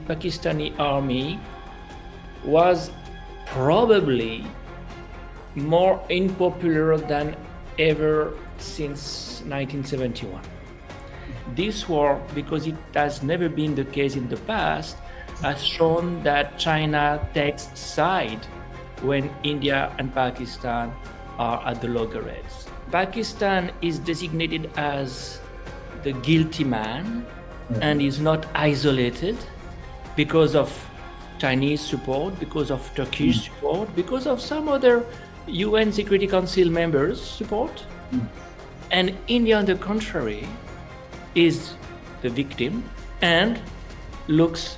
Pakistani army was probably more unpopular than ever since 1971. This war, because it has never been the case in the past, has shown that China takes side when India and Pakistan are at the loggerheads. Pakistan is designated as the guilty man and is not isolated because of Chinese support, because of Turkish support, because of some other UN Security Council members' support. And India, on the contrary, is the victim and looks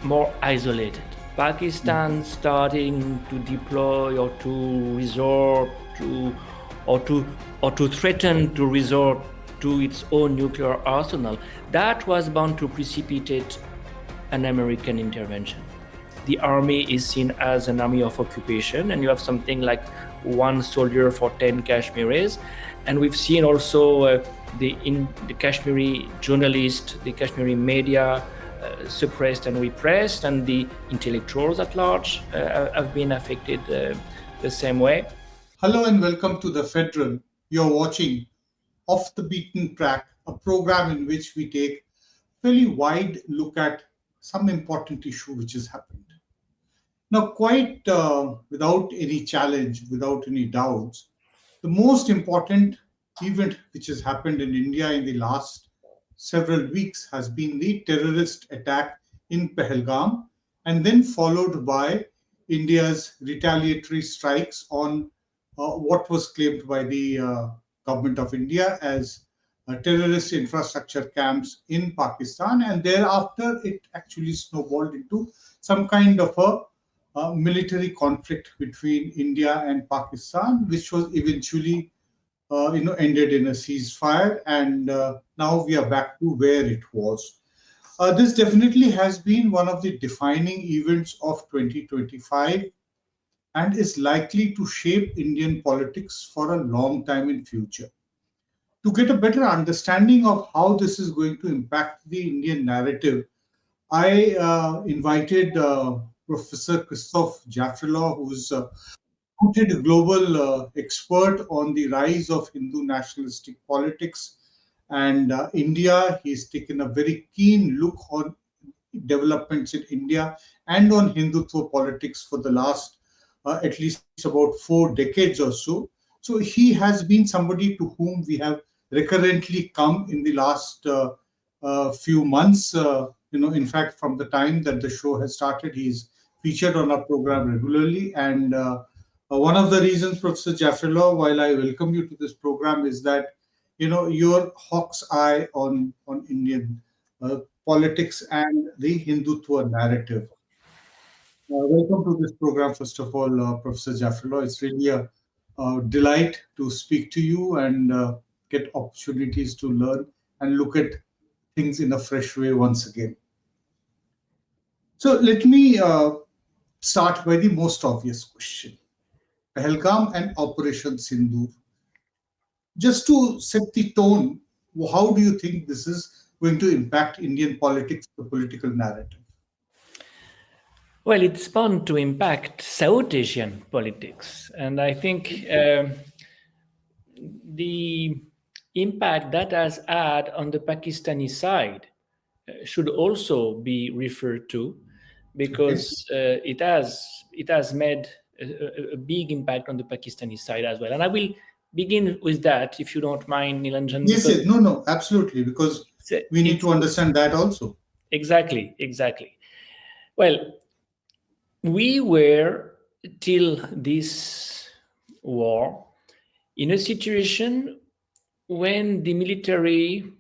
more isolated. Pakistan starting to deploy or to resort to or to threaten to resort to its own nuclear arsenal, that was bound to precipitate an American intervention. The army is seen as an army of occupation, and you have something like 1 soldier for 10 Kashmiris. And we've seen also the Kashmiri journalists, the Kashmiri media suppressed and repressed, and the intellectuals at large have been affected the same way. Hello and welcome to The Federal. You're watching Off the Beaten Track, a program in which we take a fairly wide look at some important issue which has happened. Now, quite without any challenge, without any doubts, the most important event which has happened in India in the last several weeks has been the terrorist attack in Pahalgam, and then followed by India's retaliatory strikes on what was claimed by the government of India as terrorist infrastructure camps in Pakistan. And thereafter, it actually snowballed into some kind of a military conflict between India and Pakistan, which was eventually ended in a ceasefire. And now we are back to where it was. This definitely has been one of the defining events of 2025 and is likely to shape Indian politics for a long time in future. To get a better understanding of how this is going to impact the Indian narrative, I invited Professor Christophe Jaffrelot, who's a noted global expert on the rise of Hindu nationalistic politics and India. He's taken a very keen look on developments in India and on Hindutva politics for the last at least about 4 decades or so. So he has been somebody to whom we have recurrently come in the last few months. In fact, from the time that the show has started, he's featured on our program regularly. And one of the reasons, Professor Jaffrelot, while I welcome you to this program, is that your hawk's eye on Indian politics and the Hindutva narrative. Welcome to this program, first of all, Professor Jaffrelot. It's really a delight to speak to you and get opportunities to learn and look at things in a fresh way once again. So let me start by the most obvious question. Pahalgam and Operation Sindoor. Just to set the tone, how do you think this is going to impact Indian politics, the political narrative? Well, it's bound to impact South Asian politics. And I think the impact that has had on the Pakistani side should also be referred to, because it has made a big impact on the Pakistani side as well. And I will begin with that, if you don't mind, Nilanjan. Yes, no, absolutely, because we need to understand that also. Exactly. Well, we were, till this war, in a situation when the military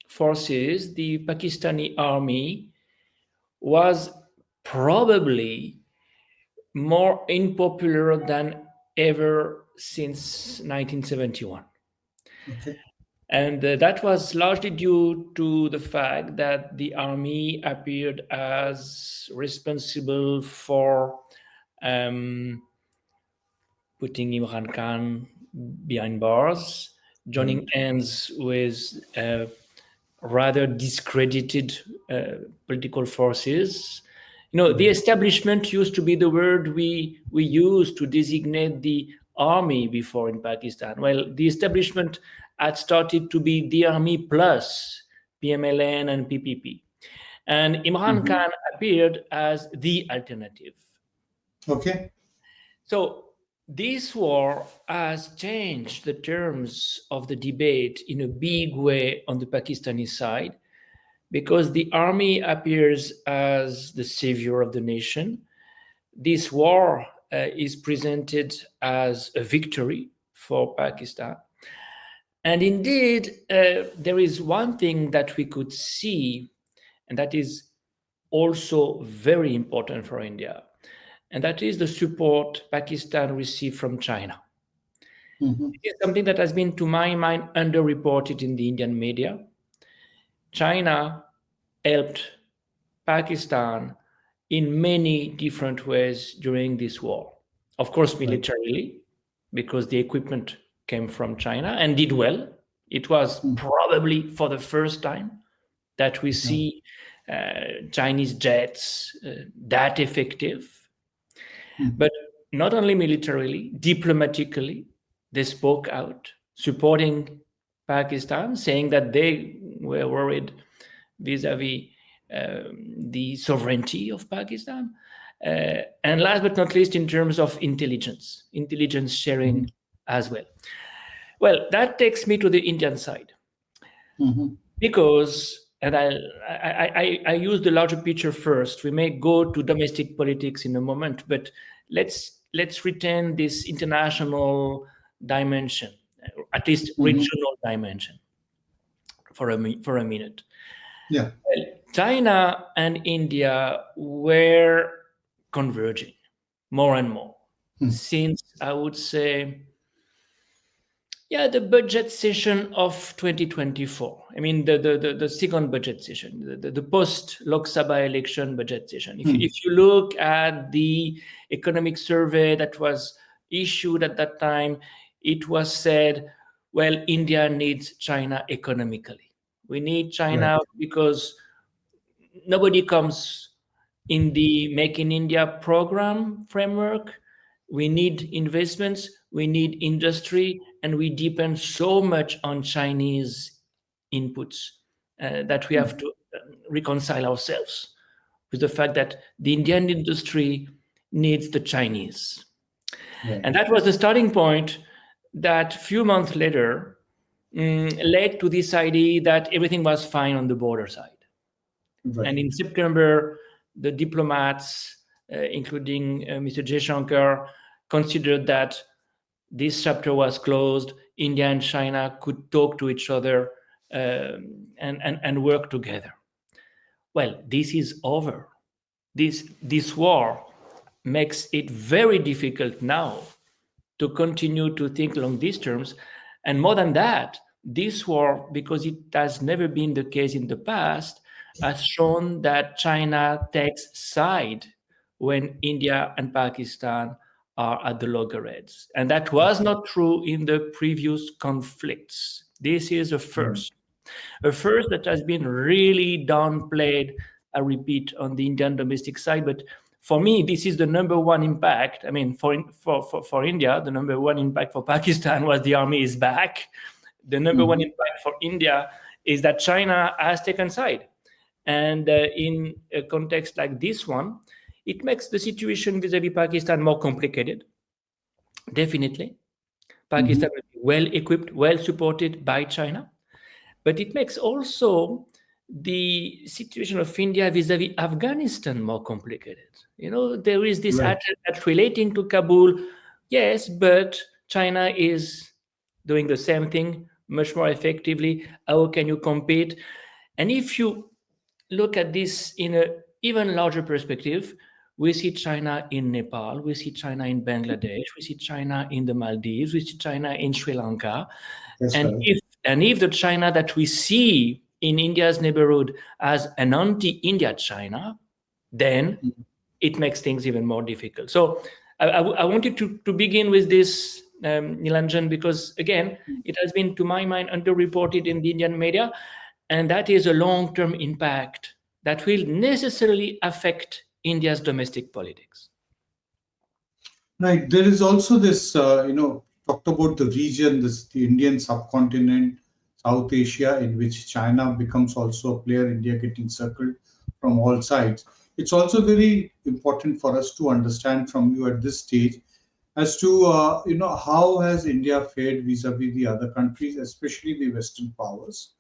forces, the Pakistani army, was probably more unpopular than ever since 1971. Okay. And that was largely due to the fact that the army appeared as responsible for putting Imran Khan behind bars, joining hands with rather discredited political forces. The establishment used to be the word we used to designate the army before in Pakistan. Well, the establishment had started to be the army plus PMLN and PPP. And Imran Khan appeared as the alternative. Okay. So this war has changed the terms of the debate in a big way on the Pakistani side, because the army appears as the savior of the nation. This war is presented as a victory for Pakistan. And indeed, there is one thing that we could see, and that is also very important for India, and that is the support Pakistan received from China. It is something that has been, to my mind, underreported in the Indian media. China helped Pakistan in many different ways during this war. Of course, militarily, because the equipment came from China and did well. It was probably for the first time that we see Chinese jets that effective. But not only militarily, diplomatically, they spoke out, supporting Pakistan, saying that they were worried vis-a-vis the sovereignty of Pakistan. And last but not least, in terms of intelligence sharing as well. Well, that takes me to the Indian side. Because, and I use the larger picture first. We may go to domestic politics in a moment, but let's retain this international dimension, at least regional dimension, for a minute. Yeah. Well, China and India were converging more and more since, I would say, the budget session of 2024. I mean, the second budget session, the post-Lok Sabha election budget session. If you look at the economic survey that was issued at that time, it was said, well, India needs China economically. We need China because nobody comes in the Make in India program framework. We need investments, we need industry, and we depend so much on Chinese inputs that we have to reconcile ourselves with the fact that the Indian industry needs the Chinese. And that was the starting point that few months later led to this idea that everything was fine on the border side. And in September, the diplomats, including Mr. Jaishankar, considered that this chapter was closed. India and China could talk to each other and work together. Well, this is over. This war makes it very difficult now to continue to think along these terms. And more than that, this war, because it has never been the case in the past, has shown that China takes side when India and Pakistan are at the loggerheads. And that was not true in the previous conflicts. This is a first. A first that has been really downplayed, I repeat, on the Indian domestic side. But for me, this is the number one impact. I mean, for India, the number one impact for Pakistan was the army is back. The number one impact for India is that China has taken side. And in a context like this one, it makes the situation vis-a-vis Pakistan more complicated. Definitely. Pakistan will be well equipped, well supported by China. But it makes also the situation of India vis-a-vis Afghanistan more complicated. There is this attitude relating to Kabul. Yes, but China is doing the same thing much more effectively. How can you compete? And if you look at this in an even larger perspective, we see China in Nepal, we see China in Bangladesh, we see China in the Maldives, we see China in Sri Lanka. If the China that we see in India's neighborhood as an anti-India China, then it makes things even more difficult. So I wanted to begin with this, Nilanjan, because again, it has been, to my mind, underreported in the Indian media. And that is a long-term impact that will necessarily affect India's domestic politics. Right. There is also this, talked about the region, the Indian subcontinent, South Asia, in which China becomes also a player, India getting circled from all sides. It's also very important for us to understand from you at this stage as to, how has India fared vis-a-vis the other countries, especially the Western powers,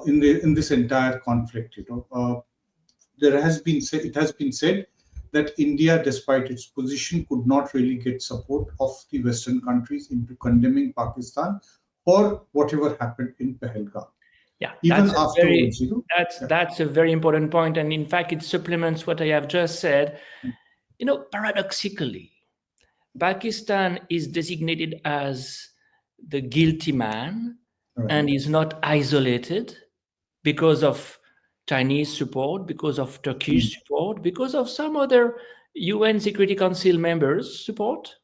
in this entire conflict. It has been said that India, despite its position, could not really get support of the Western countries into condemning Pakistan for whatever happened in Pahalgam. Yeah, Even afterwards, that's a very important point, and in fact, it supplements what I have just said. Paradoxically, Pakistan is designated as the guilty man, right. and is not isolated because of Chinese support, because of Turkish support, because of some other UN Security Council members' support.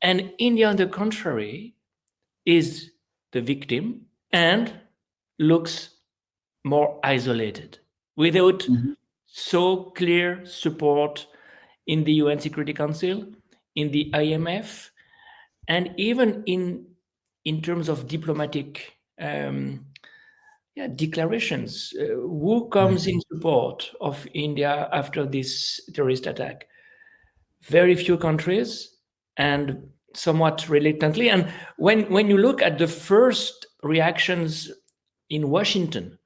And India, on the contrary, is the victim and looks more isolated without so clear support in the UN Security Council, in the IMF, and even in terms of diplomatic declarations. Who comes in support of India after this terrorist attack? Very few countries, and somewhat reluctantly. And when you look at the first reactions in Washington,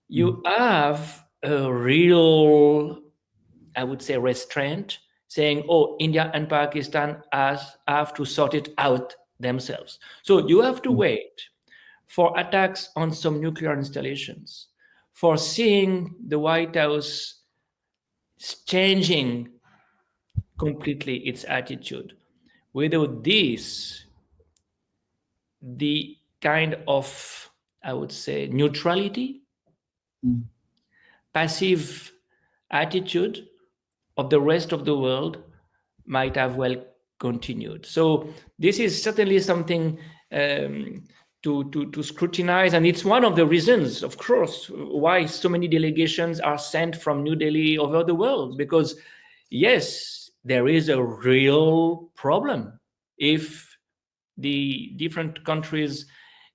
you have a real, I would say, restraint, saying, oh, India and Pakistan have to sort it out themselves. So you have to wait for attacks on some nuclear installations, for seeing the White House changing completely its attitude. Without this, the kind of, I would say, neutrality, passive attitude of the rest of the world might have well continued. So this is certainly something to scrutinize, and it's one of the reasons, of course, why so many delegations are sent from New Delhi over the world, because yes, there is a real problem if the different countries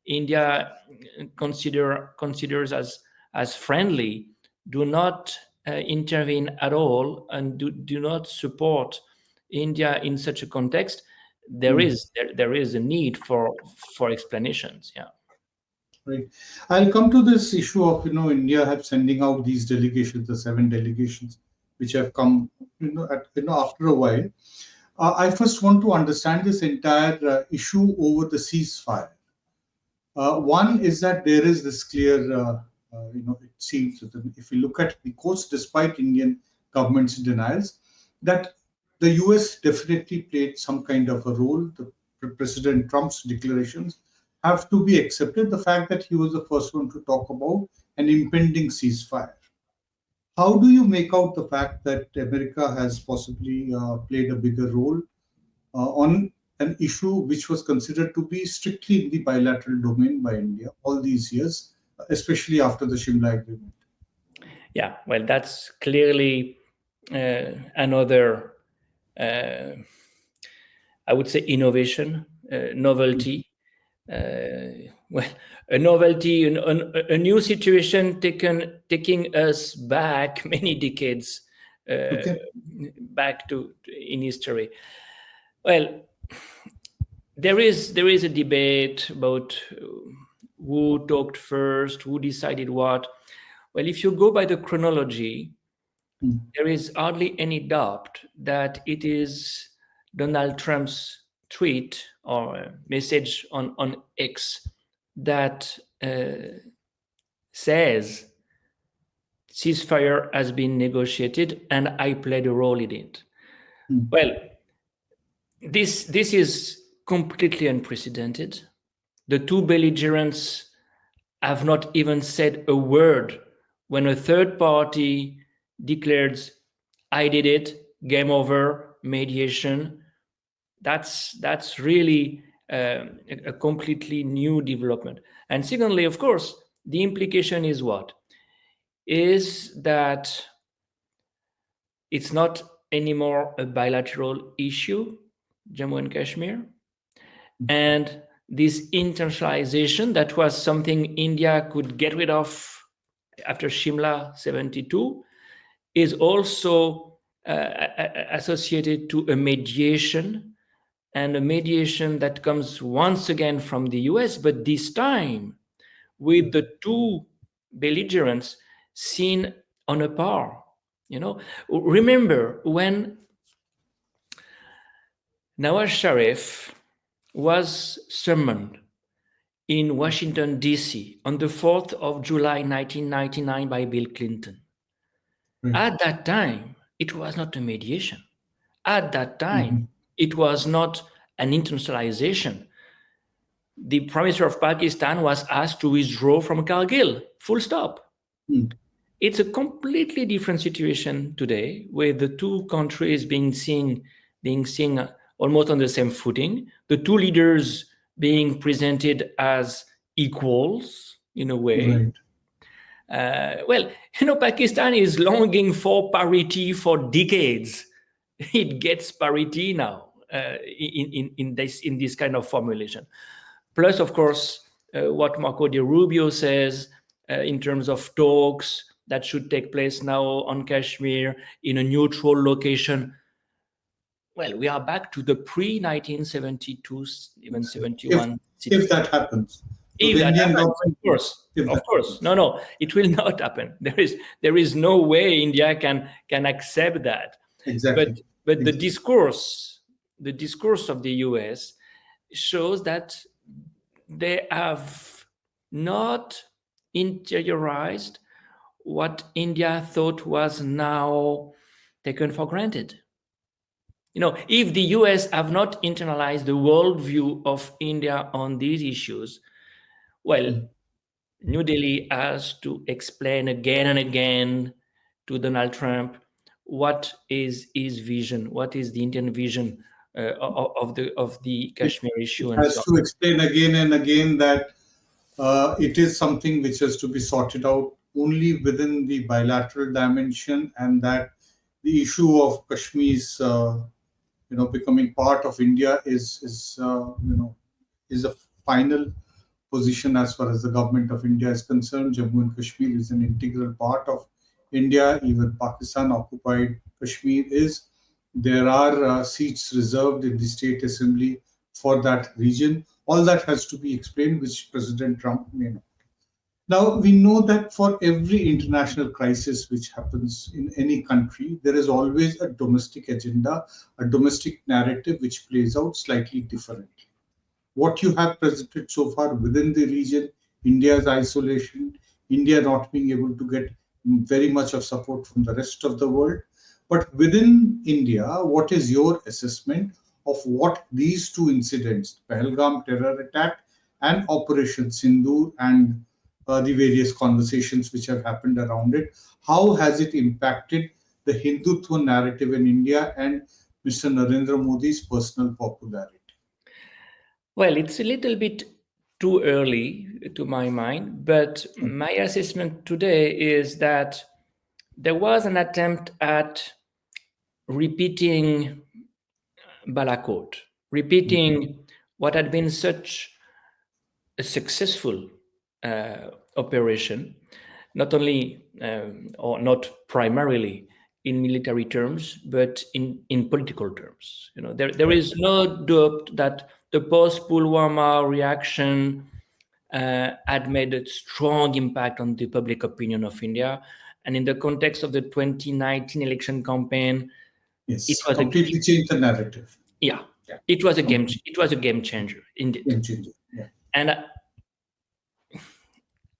India considers as friendly do not intervene at all and do not support India in such a context. There is a need for explanations. Yeah. Right. I'll come to this issue of India have sending out these delegations, the 7 delegations, which have come after a while. I first want to understand this entire issue over the ceasefire. One is that there is this clear, it seems that if we look at the course, despite Indian government's denials, that the US definitely played some kind of a role. The President Trump's declarations have to be accepted. The fact that he was the first one to talk about an impending ceasefire. How do you make out the fact that America has possibly played a bigger role on an issue which was considered to be strictly in the bilateral domain by India all these years, especially after the Shimla Agreement? Yeah, well, that's clearly another, I would say, innovation, novelty. Well, a novelty, a new situation taking us back many decades back in history. Well, there is a debate about who talked first, who decided what. Well, if you go by the chronology, there is hardly any doubt that it is Donald Trump's tweet or message on X that says ceasefire has been negotiated and I played a role in it. Well, this is completely unprecedented. The two belligerents have not even said a word when a third party declares, I did it, game over, mediation. That's really a completely new development. And secondly, of course, The implication is what? Is that it's not anymore a bilateral issue, Jammu and Kashmir. And this internationalization, that was something India could get rid of after Shimla 72, is also associated to a mediation, and a mediation that comes once again from the US, but this time with the two belligerents seen on a par. Remember when Nawaz Sharif was summoned in Washington, D.C. on the 4th of July 1999 by Bill Clinton. At that time, it was not a mediation. At that time, it was not an internationalization. The Prime Minister of Pakistan was asked to withdraw from Kargil, full stop. It's a completely different situation today, with the two countries being seen almost on the same footing, the two leaders being presented as equals in a way. Well, Pakistan is longing for parity for decades. It gets parity now in this kind of formulation. Plus, of course, what Marco Di Rubio says in terms of talks that should take place now on Kashmir in a neutral location. Well, we are back to the pre-1972, even 71. If that happens. If that happens, of course. No, it will not happen. There is no way India can accept that. Exactly. But the discourse of the US shows that they have not interiorized what India thought was now taken for granted. If the US have not internalized the worldview of India on these issues, well, New Delhi has to explain again and again to Donald Trump what is his vision, what is the Indian vision of the Kashmir issue. It has to explain again and again that it is something which has to be sorted out only within the bilateral dimension, and that the issue of Kashmir's becoming part of India is a final position as far as the government of India is concerned. Jammu and Kashmir is an integral part of India. Even Pakistan occupied Kashmir is. There are seats reserved in the State Assembly for that region. All that has to be explained, which President Trump may not. Now, we know that for every international crisis which happens in any country, there is always a domestic agenda, a domestic narrative which plays out slightly differently. What you have presented so far within the region, India's isolation, India not being able to get very much of support from the rest of the world. But within India, what is your assessment of what these two incidents, Pahalgam terror attack and Operation Sindoor, and the various conversations which have happened around it, how has it impacted the Hindutva narrative in India and Mr. Narendra Modi's personal popularity? Well, it's a little bit too early to my mind, but my assessment today is that there was an attempt at repeating Balakot, repeating what had been such a successful operation, not only or not primarily in military terms, but in political terms. There is no doubt that the post-Pulwama reaction had made a strong impact on the public opinion of India, and in the context of the 2019 election campaign, it was completely changed the narrative. Yeah. It was a game. It was a game changer, indeed. Game changer. Yeah. And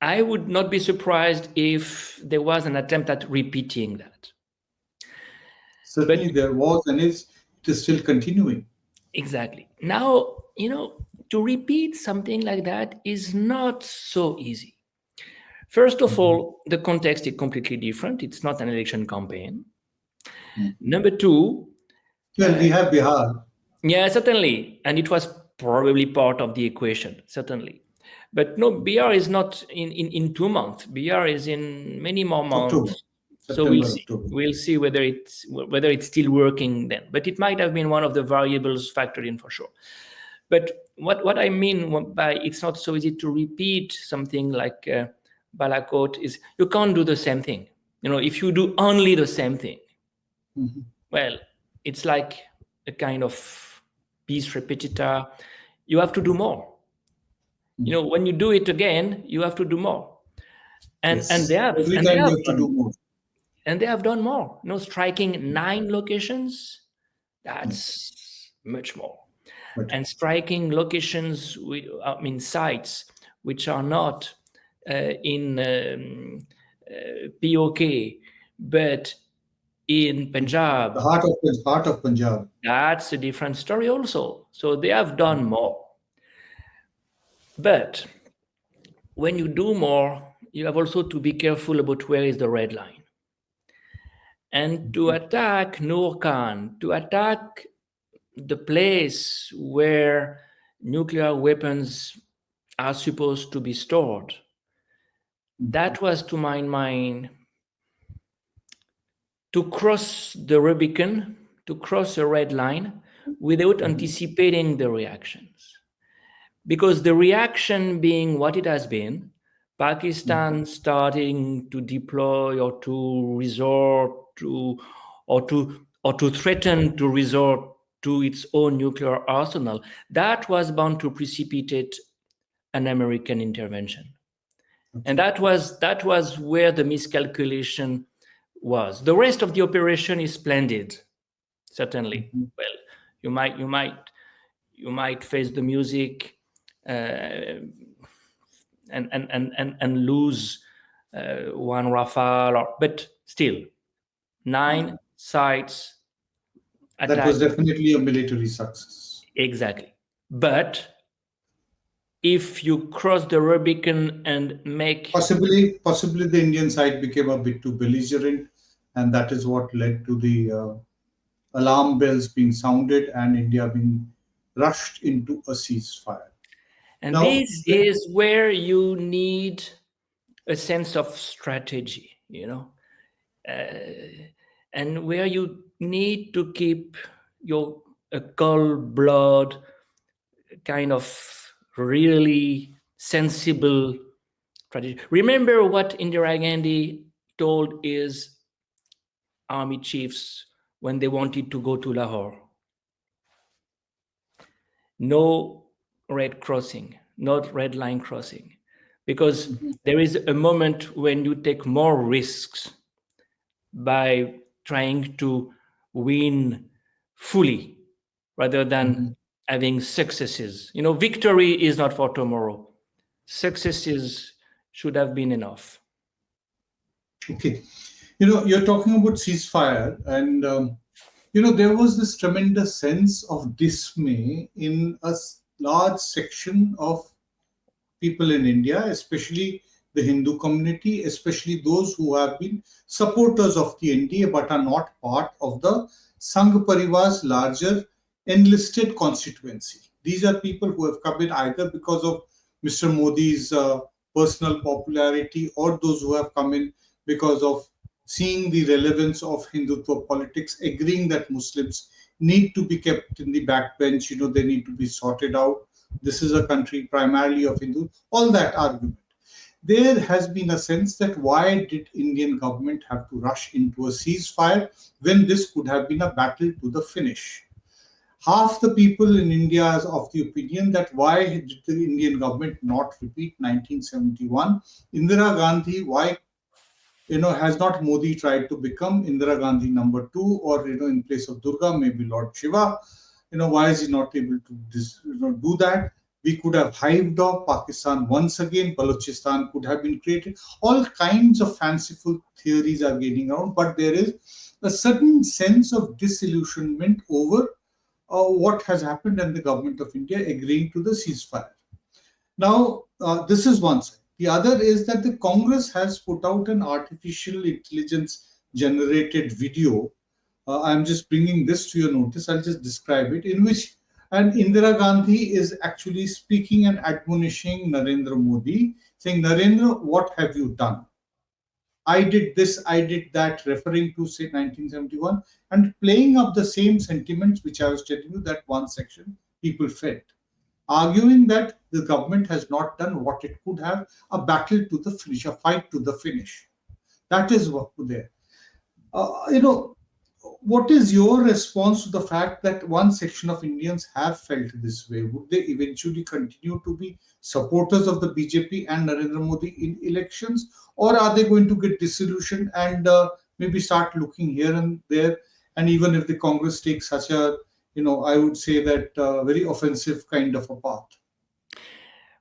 I would not be surprised if there was an attempt at repeating that. Certainly, there was, and it is still continuing. Exactly. Now, to repeat something like that is not so easy. First of all, the context is completely different. It's not an election campaign. Number two, well, we have Bihar. Yeah, certainly. And it was probably part of the equation, certainly. But no, BR is not in 2 months. BR is in many more October, months. So we'll September, see. October. We'll see whether it's still working then. But it might have been one of the variables factored in for sure. But what I mean by it's not so easy to repeat something like Balakot is you can't do the same thing. If you do only the same thing, well, it's like a kind of piece repetita. You have to do more. When you do it again, you have to do more. And Yes. they have Every and time they have you have to done, do more. and they have done more. Striking 9 locations, that's much more. But And striking locations, sites which are not in POK, but in Punjab, the heart of Punjab. that's a different story also. So they have done more. But when you do more, you have also to be careful about where is the red line. And to attack Noor Khan, to attack the place where nuclear weapons are supposed to be stored, that was, to my mind, to cross the Rubicon, to cross a red line without anticipating the reactions. Because the reaction being what it has been, Pakistan starting to deploy or to resort to, or to threaten to resort to its own nuclear arsenal, that was bound to precipitate an American intervention. And that was where the miscalculation was. The rest of the operation is splendid, certainly. Well, you might face the music and lose one Rafale, but still 9 sites attacked. That was definitely a military success. Exactly. But if you cross the Rubicon and make Possibly the Indian side became a bit too belligerent, and that is what led to the alarm bells being sounded and India being rushed into a ceasefire. And Now, this is where you need a sense of strategy, and where you need to keep your cold blood, kind of really sensible strategy. Remember what Indira Gandhi told his army chiefs when they wanted to go to Lahore. No red crossing, not red line crossing, because there is a moment when you take more risks by trying to win fully rather than having successes. Victory is not for tomorrow. Successes should have been enough. Okay. You're talking about ceasefire, and there was this tremendous sense of dismay in a large section of people in India, especially the Hindu community, especially those who have been supporters of the NDA but are not part of the Sangh Parivar's larger enlisted constituency. These are people who have come in either because of Mr. Modi's personal popularity, or those who have come in because of seeing the relevance of Hindutva politics, agreeing that Muslims need to be kept in the backbench, they need to be sorted out. This is a country primarily of Hindus, all that argument. There has been a sense that why did Indian government have to rush into a ceasefire when this could have been a battle to the finish? Half the people in India are of the opinion that why did the Indian government not repeat 1971? Indira Gandhi, why has not Modi tried to become Indira Gandhi number 2, or in place of Durga, maybe Lord Shiva? Why is he not able to do that? We could have hived off Pakistan once again. Balochistan could have been created. All kinds of fanciful theories are gaining around, but there is a certain sense of disillusionment over what has happened and the government of India agreeing to the ceasefire. Now, this is one side. The other is that the Congress has put out an artificial intelligence generated video. I'm just bringing this to your notice. I'll just describe it, in which And Indira Gandhi is actually speaking and admonishing Narendra Modi, saying, Narendra, what have you done? I did this, I did that, referring to, say, 1971, and playing up the same sentiments which I was telling you that one section people felt, arguing that the government has not done what it could have, a battle to the finish, a fight to the finish. That is what there. You know, what is your response to the fact that one section of Indians have felt this way? Would they eventually continue to be supporters of the BJP and Narendra Modi in elections, or are they going to get disillusioned and maybe start looking here and there? And even if the Congress takes such a, I would say that very offensive kind of a path.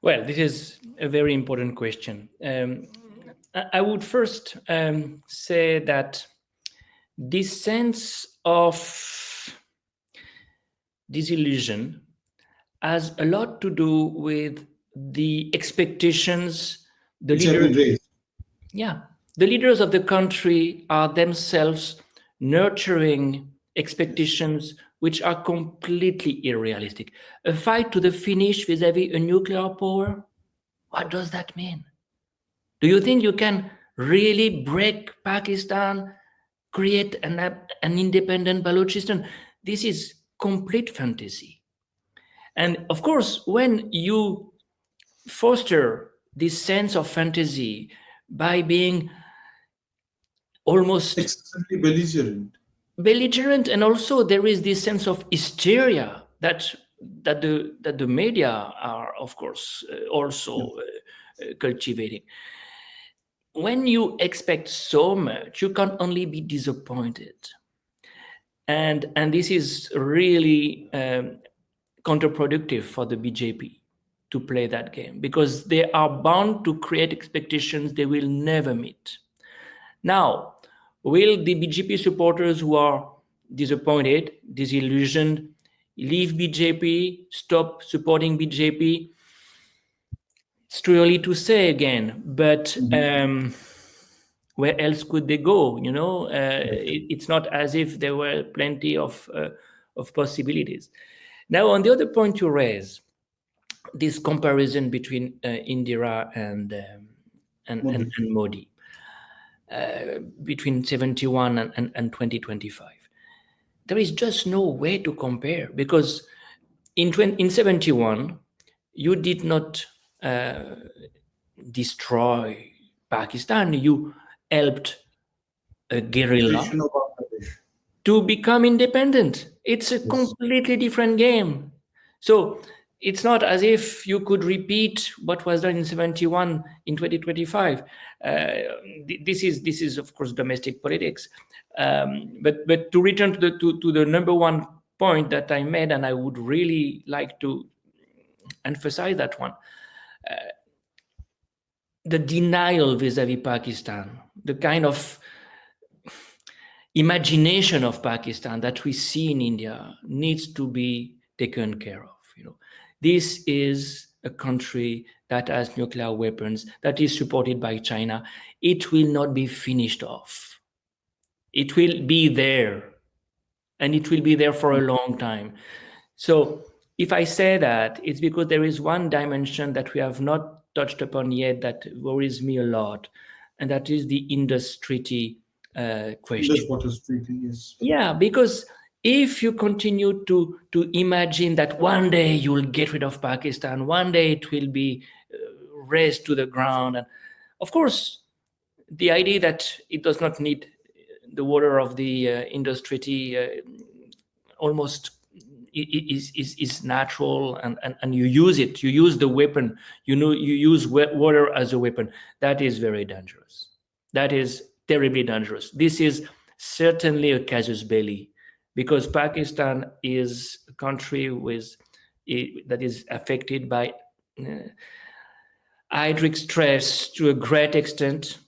Well, this is a very important question. I would first say that this sense of disillusion has a lot to do with the expectations the leaders of the country are themselves nurturing expectations which are completely unrealistic. A fight to the finish vis-à-vis a nuclear power? What does that mean? Do you think you can really break Pakistan, create an independent Balochistan? This is complete fantasy. And of course, when you foster this sense of fantasy by being almost excessively belligerent, and also there is this sense of hysteria that the media are, of course, also cultivating. When you expect so much, you can only be disappointed, and this is really counterproductive for the BJP to play that game, because they are bound to create expectations they will never meet. Now, will the BJP supporters who are disappointed, disillusioned, leave BJP, stop supporting BJP? It's too early to say again, but where else could they go? It's not as if there were plenty of possibilities. Now, on the other point you raise, this comparison between Indira and Modi. Between 71 and 2025. There is just no way to compare, because in 71, you did not destroy Pakistan. You helped a guerrilla to become independent. It's a completely different game. So it's not as if you could repeat what was done in 71 in 2025. This is of course domestic politics. But to return to the number one point that I made, and I would really like to emphasize that one, the denial vis-a-vis Pakistan, the kind of imagination of Pakistan that we see in India needs to be taken care of. This is a country that has nuclear weapons, that is supported by China. It will not be finished off. It will be there, and it will be there for a long time. So if I say that, it's because there is one dimension that we have not touched upon yet that worries me a lot, and that is the Indus Treaty question. Indus Waters Treaty, yes. Yeah, because if you continue to imagine that one day you will get rid of Pakistan, one day it will be razed to the ground, and of course, the idea that it does not need the water of the Indus Treaty almost is natural, and you use it. You use the weapon. You use water as a weapon. That is very dangerous. That is terribly dangerous. This is certainly a casus belli, because Pakistan is a country that is affected by hydric stress to a great extent.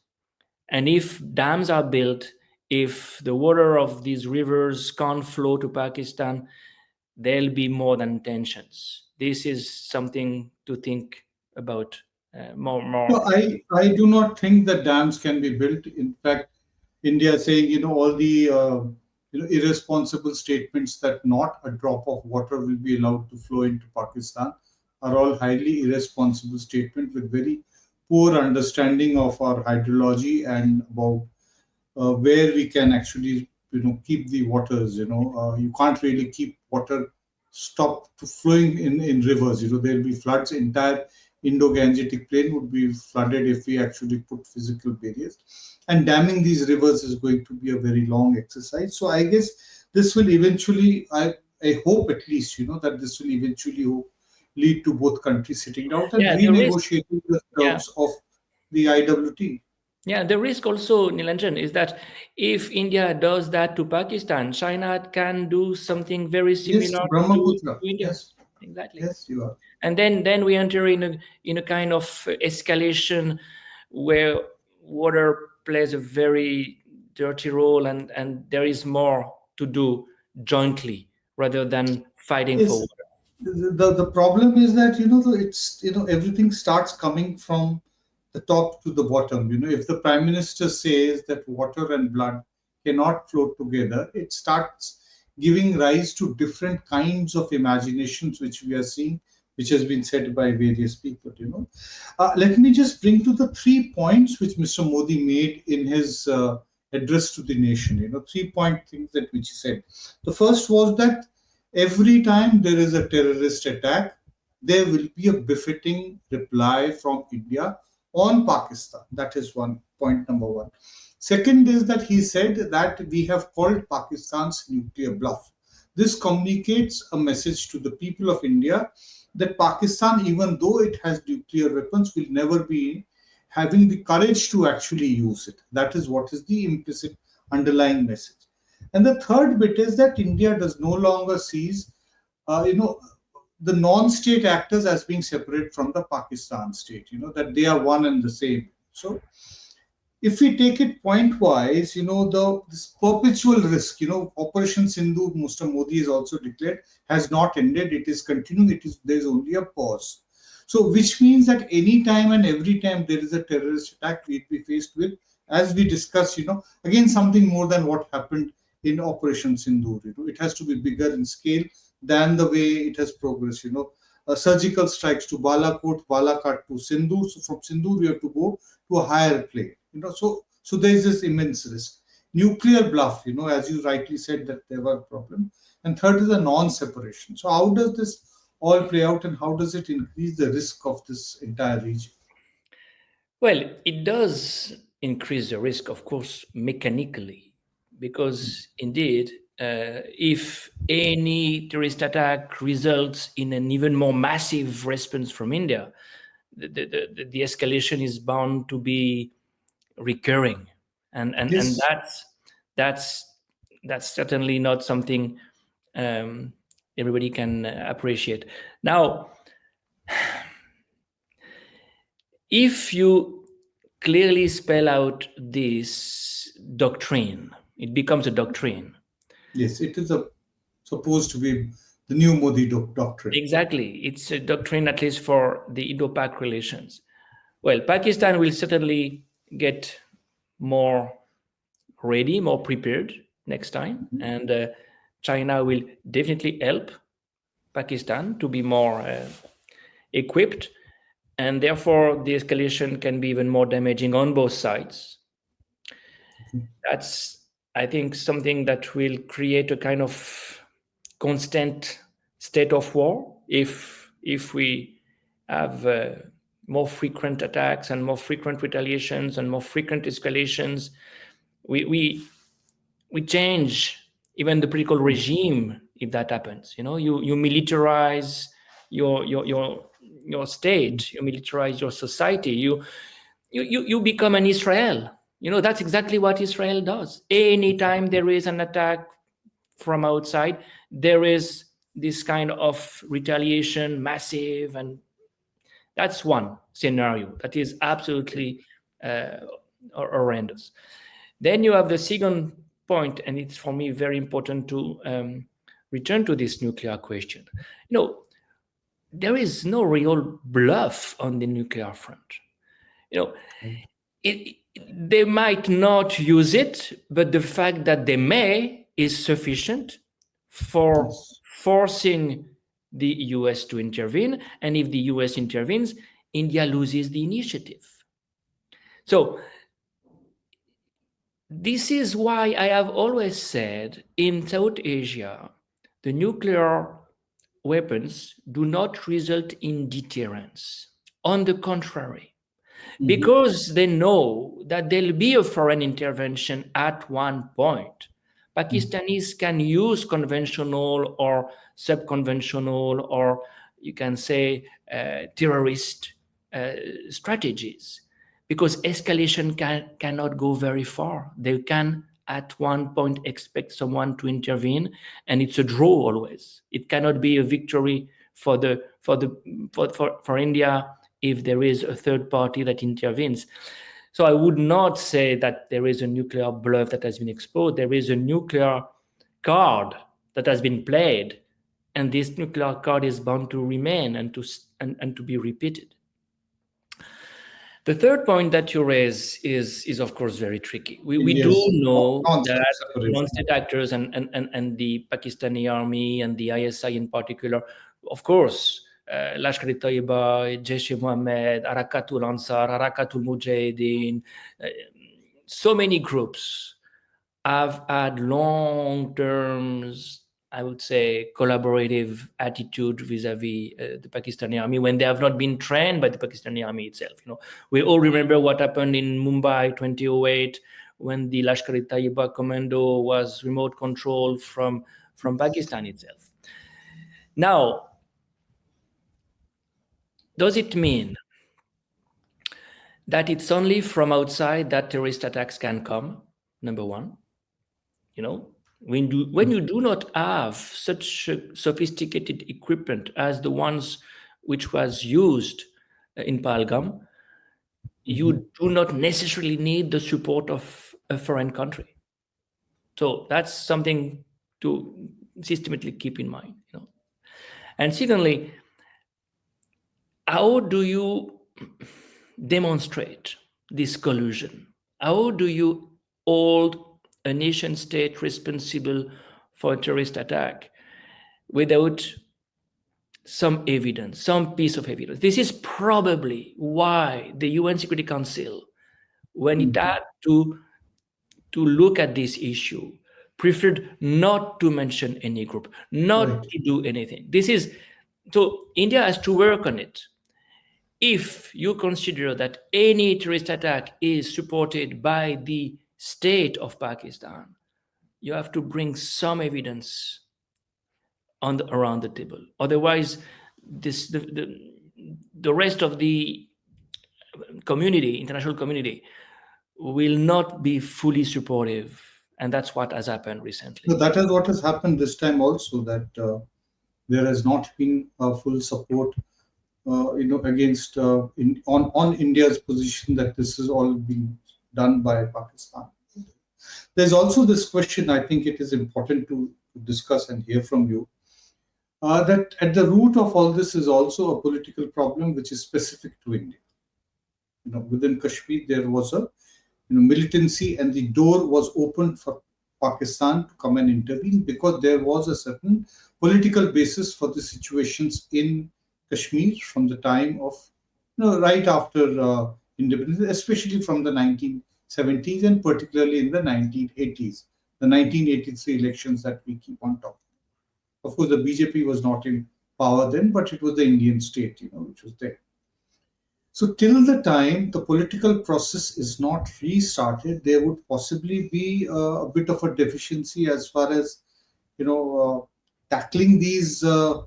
And if dams are built, if the water of these rivers can't flow to Pakistan, there'll be more than tensions. This is something to think about more. No, I do not think that dams can be built. In fact, India is saying, all the irresponsible statements that not a drop of water will be allowed to flow into Pakistan are all highly irresponsible statements with very poor understanding of our hydrology and about where we can actually keep the waters. You can't really keep water stop to flowing in rivers. There'll be floods. Entire Indo-Gangetic plain would be flooded if we actually put physical barriers, and damming these rivers is going to be a very long exercise. So I guess this will eventually, I hope at least, that this will eventually lead to both countries sitting down and Yeah, the risk. renegotiating the Yeah. terms of the IWT. Yeah, the risk also, Nilanjan, is that if India does that to Pakistan, China can do something very Yes, similar to to Brahmaputra. India. Yes, Exactly. yes, you are. And then we enter in a kind of escalation where water plays a very dirty role, and there is more to do jointly rather than fighting for Yes, water. the problem is that it's everything starts coming from the top to the bottom. If the prime minister says that water and blood cannot flow together, it starts giving rise to different kinds of imaginations which we are seeing, which has been said by various people. Let me just bring to the 3 points which Mr. Modi made in his address to the nation. 3 point things that which he said. The first was that every time there is a terrorist attack, there will be a befitting reply from India on Pakistan. That is one point number one. Second is that he said that we have called Pakistan's nuclear bluff. This communicates a message to the people of India that Pakistan, even though it has nuclear weapons, will never be having the courage to actually use it. That is what is the implicit underlying message. And the third bit is that India does no longer sees, the non-state actors as being separate from the Pakistan state. That they are one and the same. So, if we take it point wise, this perpetual risk, Operation Sindoor, Mr. Modi has also declared, has not ended. It is continuing. There's only a pause. So, which means that any time and every time there is a terrorist attack, we'll be faced with, as we discussed, again something more than what happened in Operation Sindoor. It has to be bigger in scale than the way it has progressed. Surgical strikes to Balakot, Balakat to Sindoor. So from Sindoor, we have to go to a higher plane. So there is this immense risk. Nuclear bluff, as you rightly said, that there were problems. And third is the non-separation. So how does this all play out, and how does it increase the risk of this entire region? Well, it does increase the risk, of course, mechanically, because indeed, if any terrorist attack results in an even more massive response from India, the escalation is bound to be recurring, and Yes. that's certainly not something everybody can appreciate. Now, if you clearly spell out this doctrine, it becomes a doctrine. Yes, it is supposed to be the new Modi doctrine. Exactly. It's a doctrine, at least for the Indo-Pak relations. Well, Pakistan will certainly get more ready, more prepared next time, and China will definitely help Pakistan to be more equipped, and therefore the escalation can be even more damaging on both sides. That's, I think, something that will create a kind of constant state of war if we have more frequent attacks and more frequent retaliations and more frequent escalations. We change even the political regime if that happens. You militarize your state, you militarize your society, you become an Israel. That's exactly what Israel does. Anytime there is an attack from outside, there is this kind of retaliation, massive, and that's one scenario that is absolutely horrendous. Then you have the second point, and it's for me very important to return to this nuclear question. There is no real bluff on the nuclear front. They might not use it, but the fact that they may is sufficient for Yes. forcing the US to intervene. And if the US intervenes, India loses the initiative. So this is why I have always said in South Asia, the nuclear weapons do not result in deterrence. On the contrary, because they know that there'll be a foreign intervention at one point. Pakistanis can use conventional or sub-conventional, or you can say terrorist strategies, because escalation cannot go very far. They can at one point expect someone to intervene, and it's a draw always. It cannot be a victory for India if there is a third party that intervenes. So I would not say that there is a nuclear bluff that has been exposed. There is a nuclear card that has been played, and this nuclear card is bound to remain and to be repeated. The third point that you raise is of course very tricky. We Yes. do know that separation. non-state actors and the Pakistani army and the ISI in particular, of course, Lashkar-e-Taiba, Jaish-e-Mohammed, Harakatul Ansar, Harakatul Mujahideen, so many groups have had long-term, I would say, collaborative attitude vis-a-vis the Pakistani army when they have not been trained by the Pakistani army itself. We all remember what happened in Mumbai 2008 when the Lashkar-e-Taiba commando was remote controlled from Pakistan itself. Now, does it mean that it's only from outside that terrorist attacks can come? Number one, when you do not have such sophisticated equipment as the ones which was used in Pahalgam, you do not necessarily need the support of a foreign country. So that's something to systematically keep in mind. And secondly, how do you demonstrate this collusion? How do you hold a nation state responsible for a terrorist attack without some evidence, some piece of evidence? This is probably why the UN Security Council, when it had to look at this issue, preferred not to mention any group, not to do anything. So India has to work on it. If you consider that any terrorist attack is supported by the state of Pakistan, you have to bring some evidence around the table. Otherwise, the rest of the international community, will not be fully supportive, and that's what has happened recently. So that is what has happened this time also, that there has not been full support, against on India's position that this is all being done by Pakistan. There's also this question, I think it is important to discuss and hear from you, that at the root of all this is also a political problem which is specific to India. Within Kashmir, there was a militancy, and the door was opened for Pakistan to come and intervene because there was a certain political basis for the situations in Kashmir from the time of, right after independence, especially from the 1970s and particularly in the 1980s, the 1983 elections that we keep on talking. Of course, the BJP was not in power then, but it was the Indian state, which was there. So till the time the political process is not restarted, there would possibly be a bit of a deficiency as far as, tackling these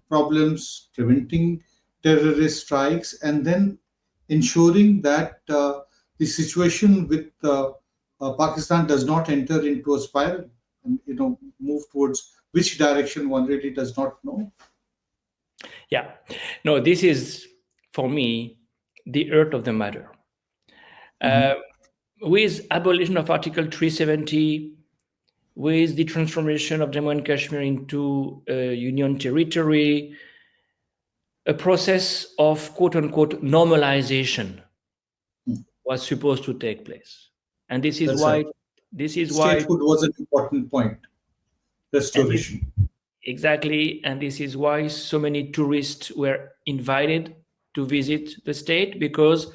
problems, preventing terrorist strikes, and then ensuring that the situation with Pakistan does not enter into a spiral and, move towards which direction one really does not know. Yeah. No, this is, for me, the heart of the matter. With abolition of Article 370, with the transformation of Jammu and Kashmir into a union territory, a process of quote-unquote normalization was supposed to take place. And this is why statehood was an important point. restoration. Exactly, and this is why so many tourists were invited to visit the state, because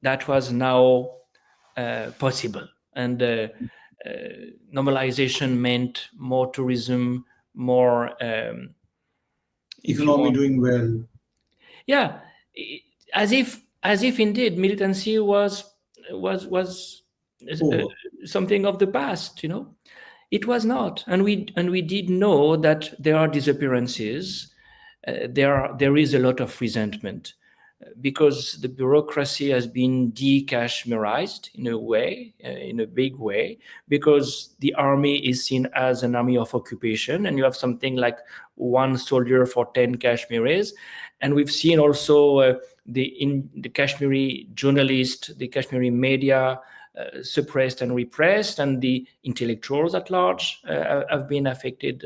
that was now possible. And normalization meant more tourism, more, if you Economy want, doing well. yeah, as if indeed militancy was Over. something of the past. It was not, and we did know that there are disappearances. There is a lot of resentment, because the bureaucracy has been de-Kashmirized in a way, in a big way, because the army is seen as an army of occupation, and you have something like one soldier for 10 Kashmiris. And we've seen also the Kashmiri journalists, the Kashmiri media suppressed and repressed, and the intellectuals at large have been affected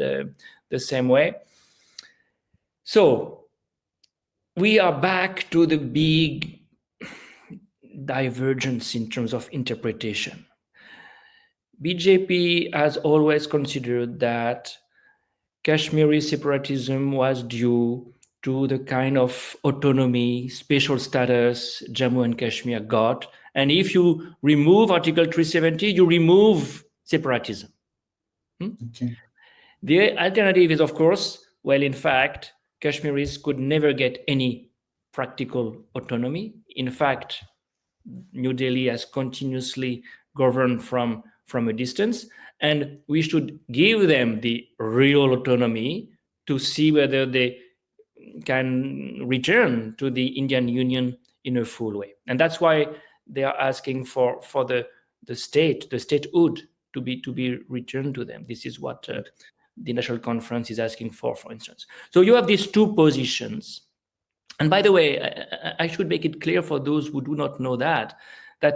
the same way. So we are back to the big divergence in terms of interpretation. BJP has always considered that Kashmiri separatism was due to the kind of autonomy, special status Jammu and Kashmir got. And if you remove Article 370, you remove separatism. Okay. The alternative is, of course, well, in fact, Kashmiris could never get any practical autonomy. In fact, New Delhi has continuously governed from a distance, and we should give them the real autonomy to see whether they can return to the Indian Union in a full way. And that's why they are asking for the statehood to be returned to them. This is what the National Conference is asking for instance. So you have these two positions. And by the way, I should make it clear for those who do not know that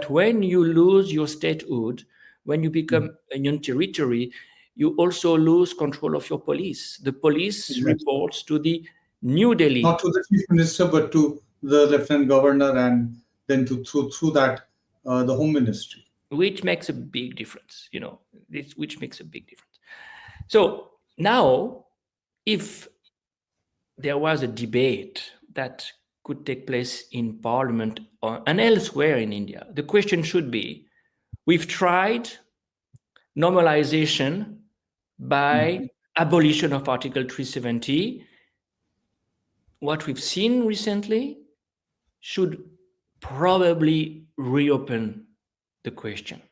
when you lose your statehood, when you become a new territory, you also lose control of your police. The police reports to the New Delhi. Not to the chief minister, but to the lieutenant governor, and then through that, the home ministry. Which makes a big difference, which makes a big difference. So now, if there was a debate that could take place in Parliament and elsewhere in India, the question should be, we've tried normalization by abolition of Article 370. What we've seen recently should probably reopen the question.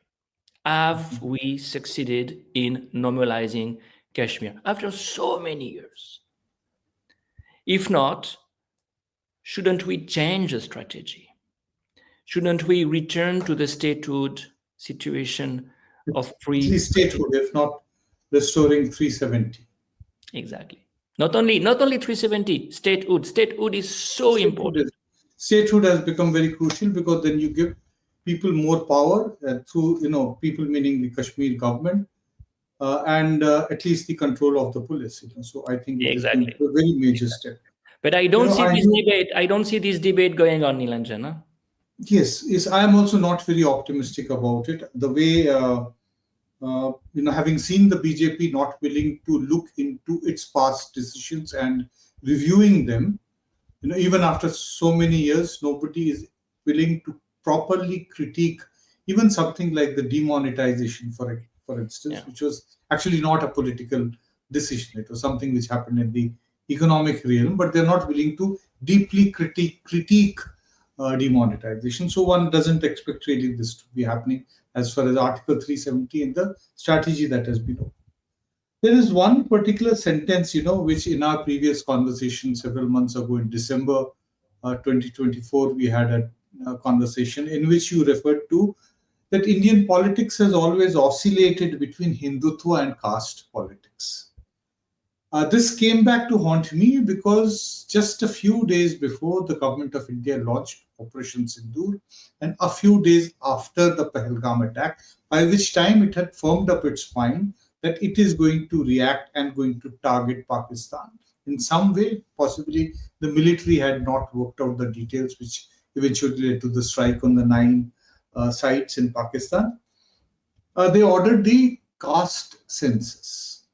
Have we succeeded in normalizing Kashmir after so many years? If not, shouldn't we change the strategy? Shouldn't we return to the statehood situation of pre? At least statehood, if not restoring 370. Exactly. Not only 370, statehood. Statehood is so important. Statehood has become very crucial, because then you give people more power through, people meaning the Kashmir government, and at least the control of the police. So I think it is a very major step. But I don't see this debate. I don't see this debate going on, Nilanjan. Yes, I am also not very optimistic about it. The way, having seen the BJP not willing to look into its past decisions and reviewing them, even after so many years, nobody is willing to properly critique even something like the demonetization, for instance, which was actually not a political decision. It was something which happened in the economic realm, but they're not willing to deeply critique demonetization. So one doesn't expect really this to be happening as far as Article 370 and the strategy that has been opened. There is one particular sentence, which in our previous conversation several months ago in December 2024, we had a conversation in which you referred to that Indian politics has always oscillated between Hindutva and caste politics. This came back to haunt me because just a few days before the government of India launched Operation Sindoor, and a few days after the Pahalgam attack, by which time it had firmed up its mind that it is going to react and going to target Pakistan in some way. Possibly the military had not worked out the details, which eventually led to the strike on the 9 sites in Pakistan. They ordered the caste census.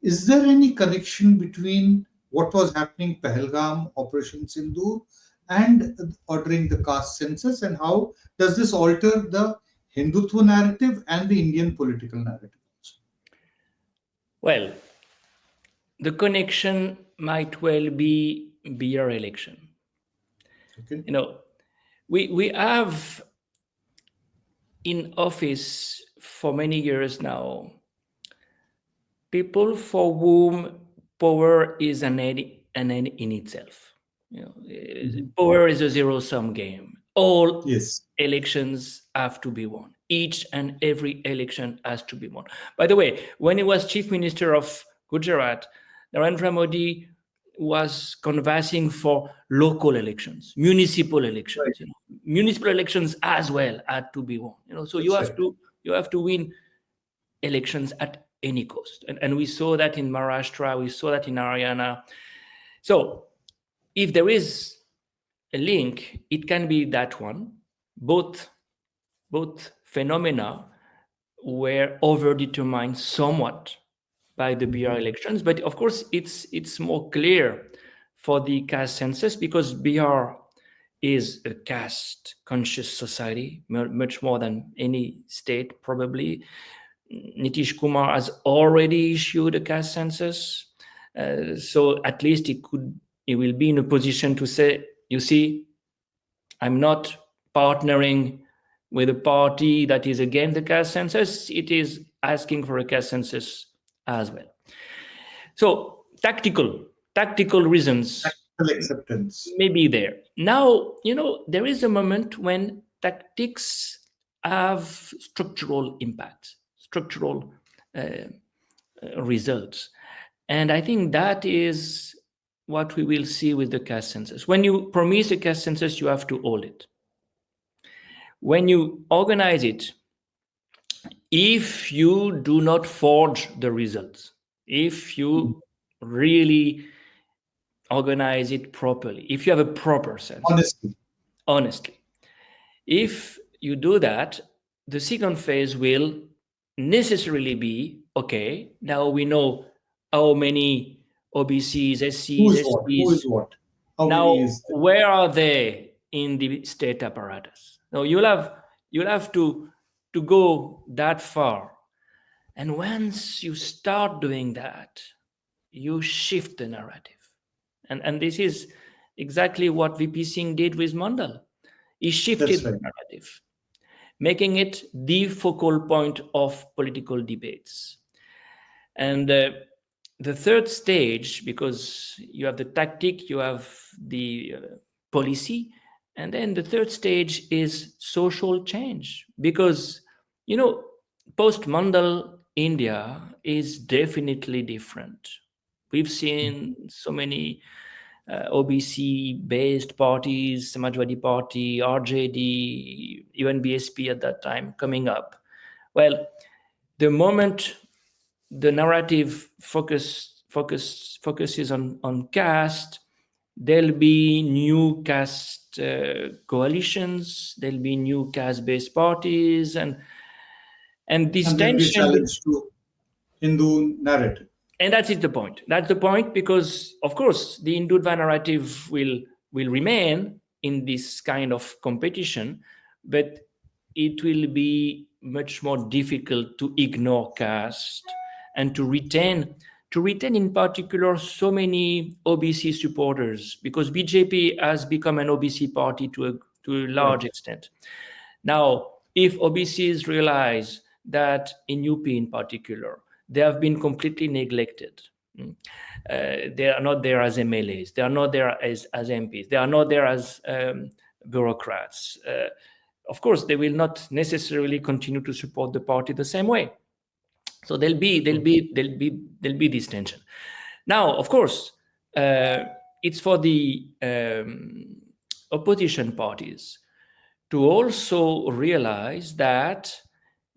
Is there any connection between what was happening Pahalgam, Operation Sindoor, and ordering the caste census, and how does this alter the Hindutva narrative and the Indian political narrative also? Well, the connection might well be BR election. Okay. We have in office for many years now people for whom power is an end in itself. Power is a zero-sum game. All Yes. elections have to be won. Each and every election has to be won. By the way, when he was chief minister of Gujarat, Narendra Modi was canvassing for local elections, municipal elections. Right. Municipal elections as well had to be won. So you That's have right. to win elections at any cost. And we saw that in Maharashtra, we saw that in Haryana. So if there is a link, it can be that one. Both phenomena were overdetermined somewhat by the BR elections, but of course it's more clear for the caste census because BR is a caste conscious society, much more than any state probably. Nitish Kumar has already issued a caste census, so at least he will be in a position to say, you see, I'm not partnering with a party that is against the caste census. It is asking for a caste census as well. So tactical reasons Tactical acceptance. may be there. Now, there is a moment when tactics have structural impact, structural results. And I think that is what we will see with the caste census. When you promise a caste census, you have to hold it. When you organize it, if you do not forge the results, if you really organize it properly, if you have a proper census, honestly, if you do that, the second phase will necessarily be, okay, now we know how many OBCs, SCs, Who is STs. what? How Now, many is there? where are they in the state apparatus? Now, you'll have to go that far. And once you start doing that, you shift the narrative. And this is exactly what VP Singh did with Mandal. He shifted That's right. the narrative, making it the focal point of political debates. And the third stage, because you have the tactic, you have the policy, and then the third stage is social change. Because, post-Mandal India is definitely different. We've seen so many OBC-based parties, Samajwadi Party, RJD, even BSP at that time coming up. Well, the moment the narrative focuses on caste, there'll be new caste coalitions, there'll be new caste-based parties, and this And there'll be a tension. challenge to Hindu narrative. And that's the point. That's the point because, of course, the Hindutva narrative will remain in this kind of competition, but it will be much more difficult to ignore caste and to retain in particular so many OBC supporters, because BJP has become an OBC party to a large extent. Now, if OBCs realize that in UP in particular, they have been completely neglected. They are not there as MLAs. They are not there as MPs. They are not there as bureaucrats. Of course, they will not necessarily continue to support the party the same way. So there'll be this tension. Now, of course, it's for the opposition parties to also realize that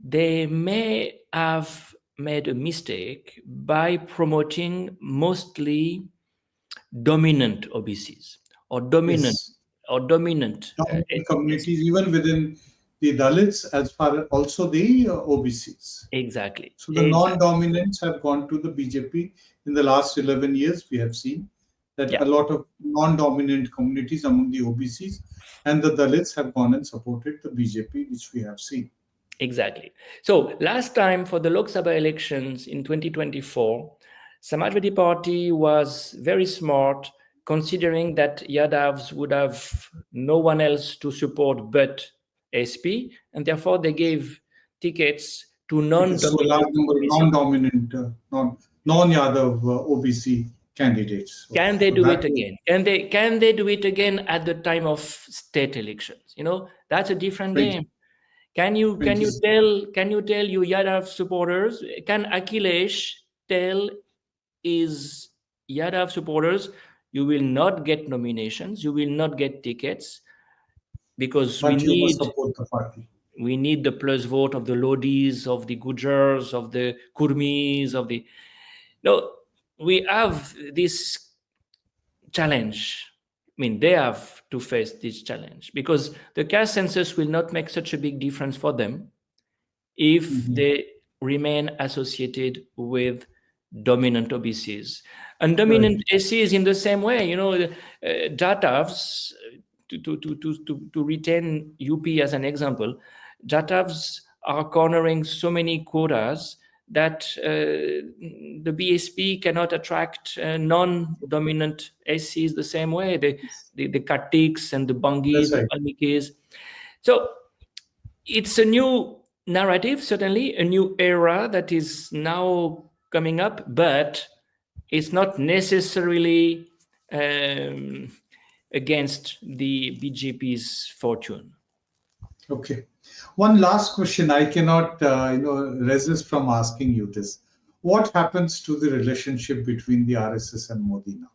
they may have made a mistake by promoting mostly dominant OBCs or dominant Dominant communities, even within the Dalits as far as also the OBCs. Exactly. So the Exactly. non-dominants have gone to the BJP. In the last 11 years, we have seen that Yeah. a lot of non-dominant communities among the OBCs and the Dalits have gone and supported the BJP, which we have seen. Exactly. So last time for the Lok Sabha elections in 2024, Samajwadi Party was very smart, considering that Yadavs would have no one else to support but SP, and therefore they gave tickets to Because so a large non-dominant number of OBC. non-dominant, non-Yadav OBC candidates. Can they So do that it again? Can they do it again at the time of state elections? That's a different 20, game. Can you 20 tell you Yadav supporters? Can Akhilesh tell his Yadav supporters, you will not get nominations, you will not get tickets, because but you must support the party. we need the plus vote of the Lodis, of the Gujars, of the Kurmis, of the no. We have this challenge. I mean, they have to face this challenge because the caste census will not make such a big difference for them if they remain associated with dominant OBCs. And dominant SCs in the same way, Jatavs, to retain UP as an example, Jatavs are cornering so many quotas that the BSP cannot attract non-dominant SCs the same way, the Kartiks and the Bangis, That's the right. Valmiki's. So it's a new narrative, certainly a new era that is now coming up, but it's not necessarily against the BJP's fortune. Okay. One last question. I cannot, resist from asking you this. What happens to the relationship between the RSS and Modi now?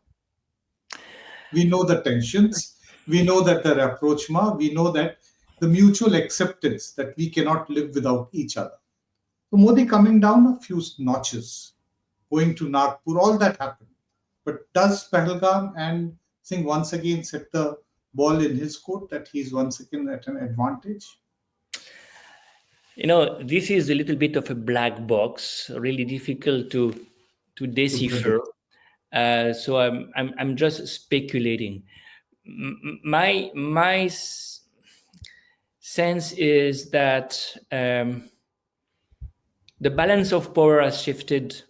We know the tensions. We know that the rapprochement. We know that the mutual acceptance that we cannot live without each other. So Modi coming down a few notches, going to Nagpur, all that happened. But does Pahalgam and Singh once again set the ball in his court that he's once again at an advantage? This is a little bit of a black box, really difficult to decipher. So I'm just speculating. My sense is that the balance of power has shifted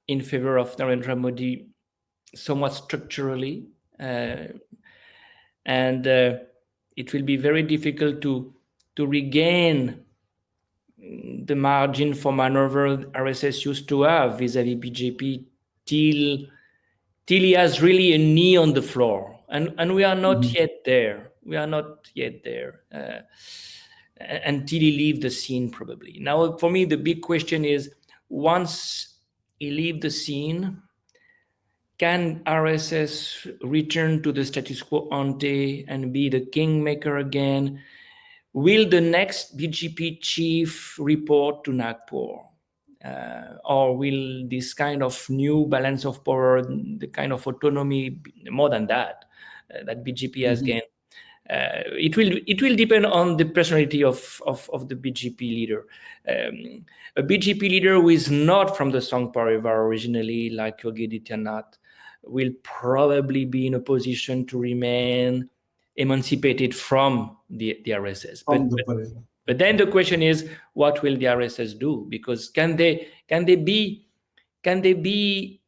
in favor of Narendra Modi somewhat structurally, and it will be very difficult to regain the margin for maneuver RSS used to have vis-à-vis BJP till he has really a knee on the floor, and we are not yet there. We are not yet there until he leaves the scene, probably. Now, for me, the big question is: once he leaves the scene, can RSS return to the status quo ante and be the kingmaker again? Will the next BJP chief report to Nagpur? Or will this kind of new balance of power, the kind of autonomy, more than that, that BJP has gained, it will depend on the personality of the BJP leader. A BJP leader who is not from the Sangh Parivar originally, like Yogi Adityanath, will probably be in a position to remain emancipated from the RSS. But then the question is, what will the RSS do? Because can they be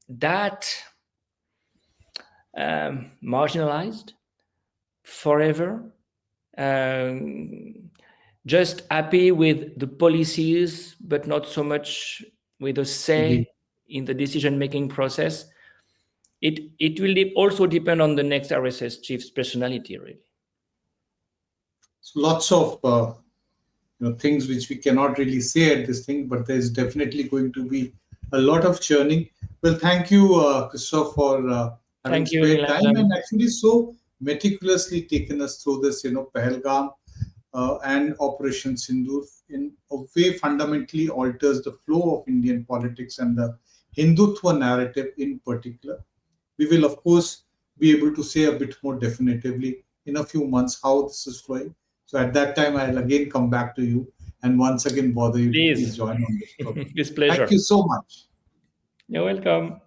that marginalized forever? Just happy with the policies, but not so much with a say in the decision-making process. It will also depend on the next RSS chief's personality, really. So lots of things which we cannot really say at this thing, but there's definitely going to be a lot of churning. Well, thank you, Christophe, for having spared time and actually so meticulously taken us through this, Pahalgam and Operation Sindoor in a way fundamentally alters the flow of Indian politics and the Hindutva narrative in particular. We will, of course, be able to say a bit more definitively in a few months how this is flowing. So at that time, I'll again come back to you and once again bother you to Please. please join on this program. It's pleasure. Thank you so much. You're welcome.